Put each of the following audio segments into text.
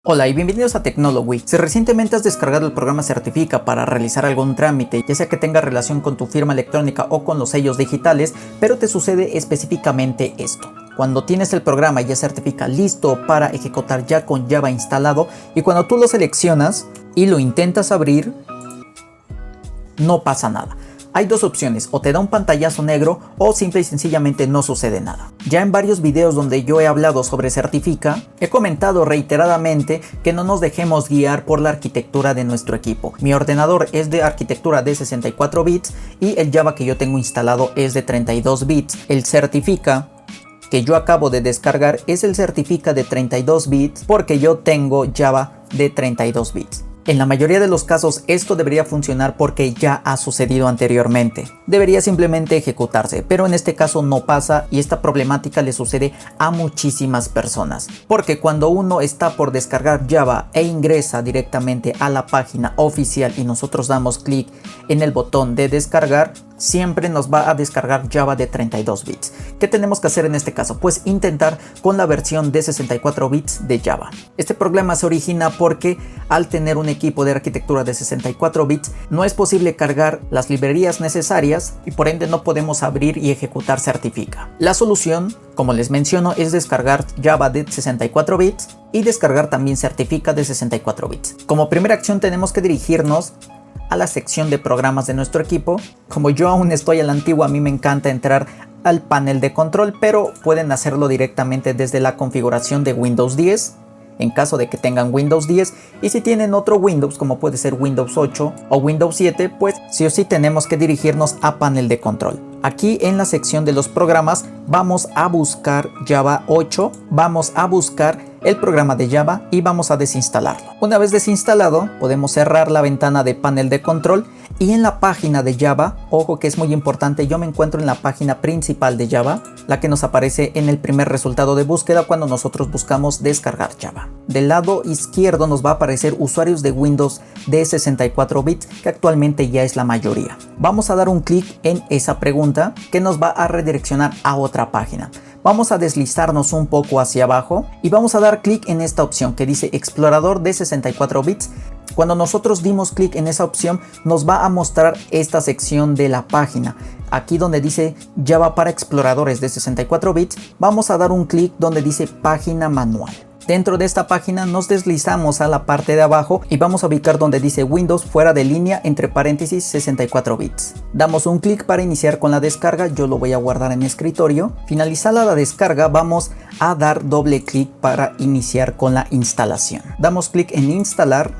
Hola y bienvenidos a Technology. Si recientemente has descargado el programa Certifica para realizar algún trámite, ya sea que tenga relación con tu firma electrónica o con los sellos digitales, pero te sucede específicamente esto. Cuando tienes el programa ya Certifica listo para ejecutar ya con Java instalado y cuando tú lo seleccionas y lo intentas abrir, no pasa nada. Hay dos opciones, o te da un pantallazo negro o simple y sencillamente no sucede nada. Ya en varios videos donde yo he hablado sobre Certifica, he comentado reiteradamente que no nos dejemos guiar por la arquitectura de nuestro equipo. Mi ordenador es de arquitectura de 64 bits y el Java que yo tengo instalado es de 32 bits. El Certifica que yo acabo de descargar es el Certifica de 32 bits porque yo tengo Java de 32 bits. En la mayoría de los casos esto debería funcionar porque ya ha sucedido anteriormente. Debería simplemente ejecutarse, pero en este caso no pasa y esta problemática le sucede a muchísimas personas. Porque cuando uno está por descargar Java e ingresa directamente a la página oficial y nosotros damos clic en el botón de descargar, siempre nos va a descargar Java de 32 bits. ¿Qué tenemos que hacer en este caso? Pues intentar con la versión de 64 bits de Java. Este problema se origina porque al tener un equipo de arquitectura de 64 bits no es posible cargar las librerías necesarias y por ende no podemos abrir y ejecutar Certifica. La solución, como les menciono, es descargar Java de 64 bits y descargar también Certifica de 64 bits. Como primera acción tenemos que dirigirnos a la sección de programas de nuestro equipo. Como yo aún estoy a la antigua, a mí me encanta entrar al panel de control, pero pueden hacerlo directamente desde la configuración de Windows 10 en caso de que tengan Windows 10, y si tienen otro Windows como puede ser Windows 8 o Windows 7, pues sí o sí tenemos que dirigirnos a panel de control. Aquí en la sección de los programas vamos a buscar Java 8, vamos a buscar el programa de Java y vamos a desinstalarlo. Una vez desinstalado podemos cerrar la ventana de panel de control y en la página de Java, ojo que es muy importante, yo me encuentro en la página principal de Java, la que nos aparece en el primer resultado de búsqueda cuando nosotros buscamos descargar Java. Del lado izquierdo nos va a aparecer usuarios de Windows de 64 bits, que actualmente ya es la mayoría. Vamos a dar un clic en esa pregunta que nos va a redireccionar a otra página. Vamos a deslizarnos un poco hacia abajo y vamos a dar clic en esta opción que dice explorador de 64 bits. Cuando nosotros dimos clic en esa opción nos va a mostrar esta sección de la página. Aquí donde dice Java para exploradores de 64 bits, vamos a dar un clic donde dice página manual. Dentro de esta página nos deslizamos a la parte de abajo y vamos a ubicar donde dice Windows fuera de línea entre paréntesis 64 bits. Damos un clic para iniciar con la descarga, yo lo voy a guardar en mi escritorio. Finalizada la descarga vamos a dar doble clic para iniciar con la instalación. Damos clic en instalar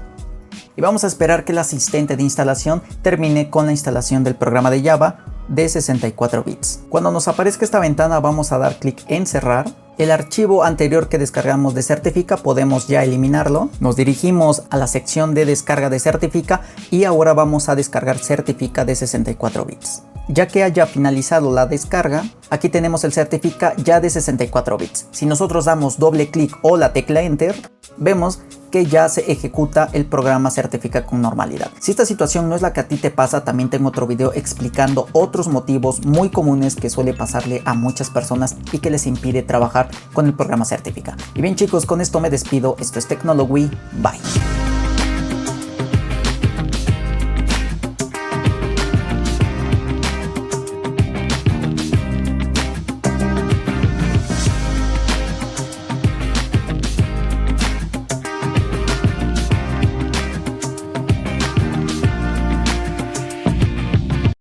y vamos a esperar que el asistente de instalación termine con la instalación del programa de Java de 64 bits. Cuando nos aparezca esta ventana vamos a dar clic en cerrar. El archivo anterior que descargamos de Certifica podemos ya eliminarlo. Nos dirigimos a la sección de descarga de Certifica y ahora vamos a descargar Certifica de 64 bits. Ya que haya finalizado la descarga, aquí tenemos el Certifica ya de 64 bits. Si nosotros damos doble clic o la tecla Enter, vemos que ya se ejecuta el programa Certifica con normalidad. Si esta situación no es la que a ti te pasa, también tengo otro video explicando otros motivos muy comunes que suele pasarle a muchas personas y que les impide trabajar con el programa Certifica. Y bien chicos, con esto me despido. Esto es Technology. Bye.